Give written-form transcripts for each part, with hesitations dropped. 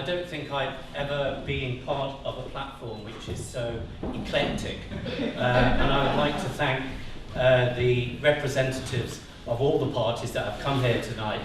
don't think I've ever been part of a platform which is so eclectic. And I would like to thank the representatives of all the parties that have come here tonight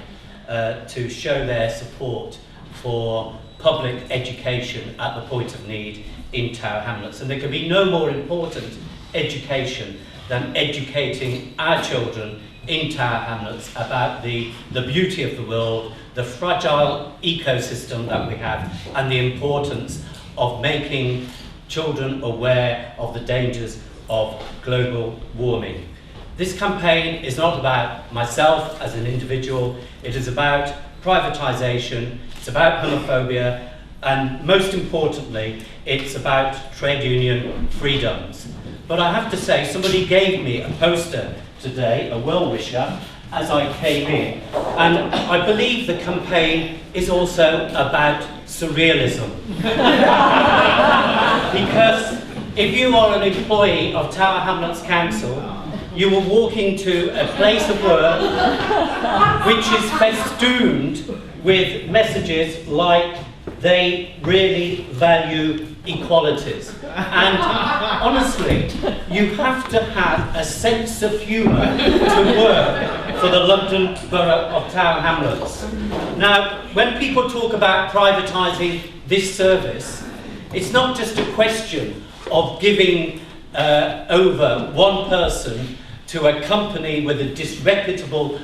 to show their support for public education at the point of need in Tower Hamlets. And there can be no more important education than educating our children in Tower Hamlets about the beauty of the world, the fragile ecosystem that we have, and the importance of making children aware of the dangers of global warming. This campaign is not about myself as an individual, it is about privatisation, it's about homophobia, and most importantly, it's about trade union freedoms. But I have to say, somebody gave me a poster today, a well-wisher, as I came in. And I believe the campaign is also about surrealism. Because if you are an employee of Tower Hamlets Council, you are walking to a place of work which is festooned with messages like they really value equalities. And honestly, you have to have a sense of humour to work for the London Borough of Tower Hamlets. Now, when people talk about privatising this service, it's not just a question of giving over one person to a company with a disreputable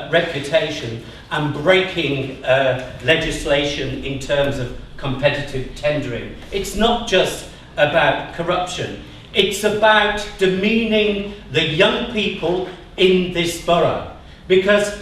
reputation and breaking legislation in terms of competitive tendering. It's not just about corruption. It's about demeaning the young people in this borough. Because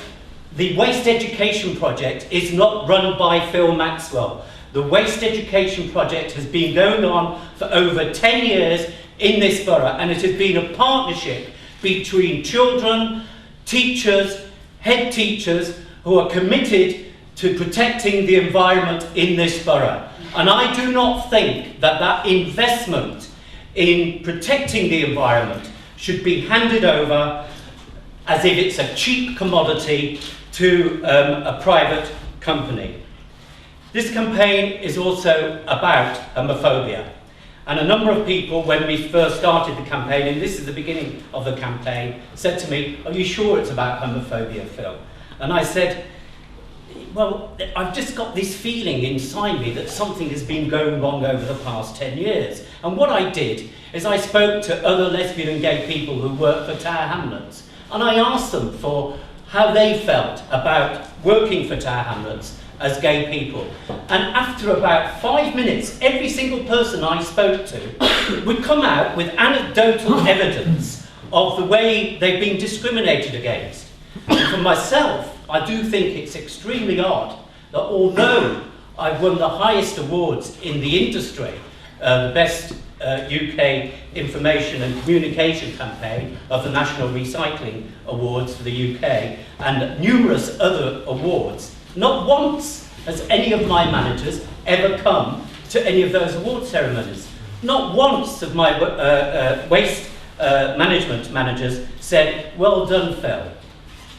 the Waste Education Project is not run by Phill Maxwell. The Waste Education Project has been going on for over 10 years in this borough, and it has been a partnership between children, teachers, head teachers, who are committed to protecting the environment in this borough. And I do not think that that investment in protecting the environment should be handed over as if it's a cheap commodity to a private company. This campaign is also about homophobia. And a number of people, when we first started the campaign, and this is the beginning of the campaign, said to me, "Are you sure it's about homophobia, Phil?" And I said, well, I've just got this feeling inside me that something has been going wrong over the past 10 years. And what I did is I spoke to other lesbian and gay people who work for Tower Hamlets, and I asked them for how they felt about working for Tower Hamlets as gay people. And after about 5 minutes, every single person I spoke to would come out with anecdotal evidence of the way they've been discriminated against. And for myself, I do think it's extremely odd that although I've won the highest awards in the industry, the best UK information and communication campaign of the National Recycling Awards for the UK, and numerous other awards, not once has any of my managers ever come to any of those award ceremonies. Not once have my waste management managers said, "Well done, Phil."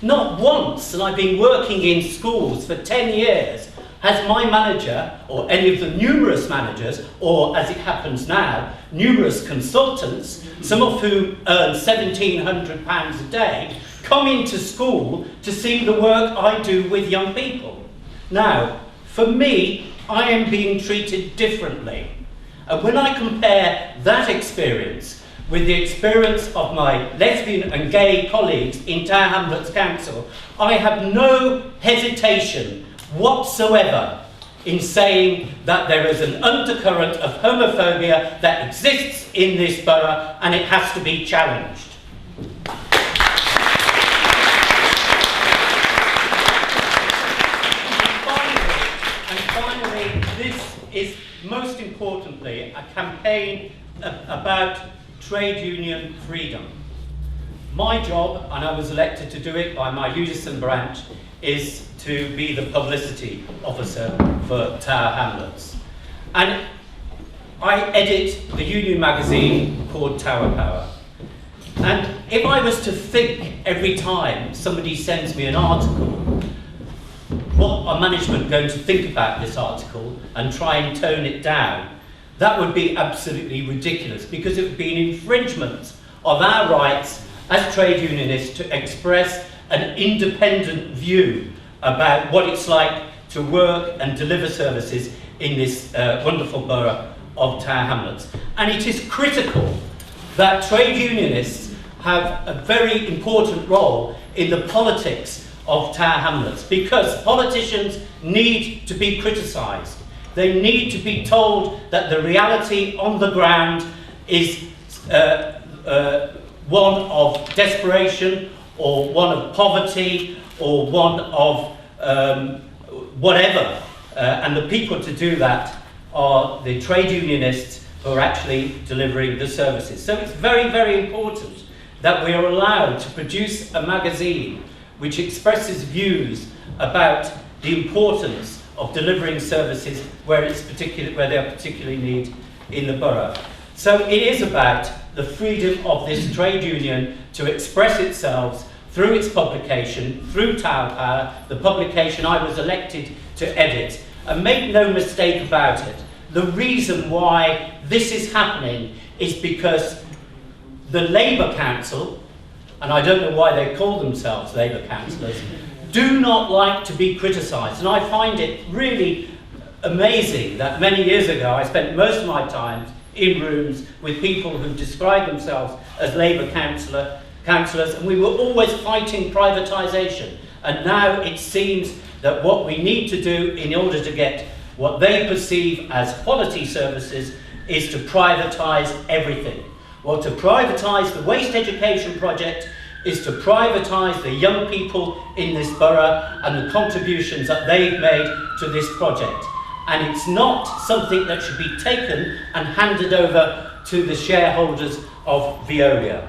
Not once, and I've been working in schools for 10 years, has my manager, or any of the numerous managers, or as it happens now, numerous consultants, some of whom earn £1,700 a day, come into school to see the work I do with young people. Now, for me, I am being treated differently. And when I compare that experience with the experience of my lesbian and gay colleagues in Tower Hamlets Council, I have no hesitation whatsoever in saying that there is an undercurrent of homophobia that exists in this borough, and it has to be challenged. And finally, this is most importantly a campaign about trade union freedom. My job, and I was elected to do it by my Unison branch, is to be the publicity officer for Tower Hamlets. And I edit the union magazine called Tower Power. And if I was to think every time somebody sends me an article, what are management going to think about this article and try and tone it down? That would be absolutely ridiculous, because it would be an infringement of our rights as trade unionists to express an independent view about what it's like to work and deliver services in this wonderful borough of Tower Hamlets. And it is critical that trade unionists have a very important role in the politics of Tower Hamlets, because politicians need to be criticised. They need to be told that the reality on the ground is one of desperation, or one of poverty, or one of whatever. And the people to do that are the trade unionists who are actually delivering the services. So it's very, very important that we are allowed to produce a magazine which expresses views about the importance of delivering services where they are particularly needed in the borough. So it is about the freedom of this trade union to express itself through its publication, through Tower Power, the publication I was elected to edit. And make no mistake about it, the reason why this is happening is because the Labour Council, and I don't know why they call themselves Labour councillors, do not like to be criticised. And I find it really amazing that many years ago I spent most of my time in rooms with people who described themselves as Labour councillors, and we were always fighting privatisation. And now it seems that what we need to do in order to get what they perceive as quality services is to privatise everything. Well, to privatise the waste education project is to privatise the young people in this borough and the contributions that they've made to this project. And it's not something that should be taken and handed over to the shareholders of Veolia.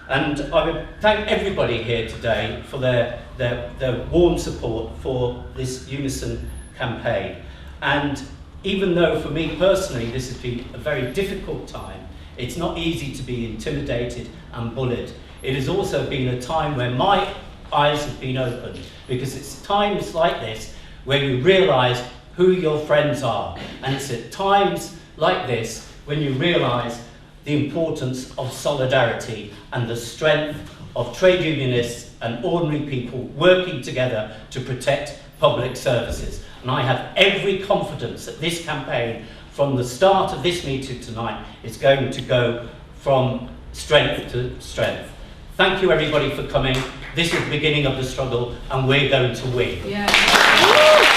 And I would thank everybody here today for their warm support for this Unison campaign. And even though for me personally this has been a very difficult time, it's not easy to be intimidated and bullied. It has also been a time where my eyes have been opened, because it's times like this where you realise who your friends are. And it's at times like this when you realise the importance of solidarity and the strength of trade unionists and ordinary people working together to protect public services. And I have every confidence that this campaign, from the start of this meeting tonight, is going to go from strength to strength. Thank you everybody for coming. This is the beginning of the struggle, and we're going to win. Yeah.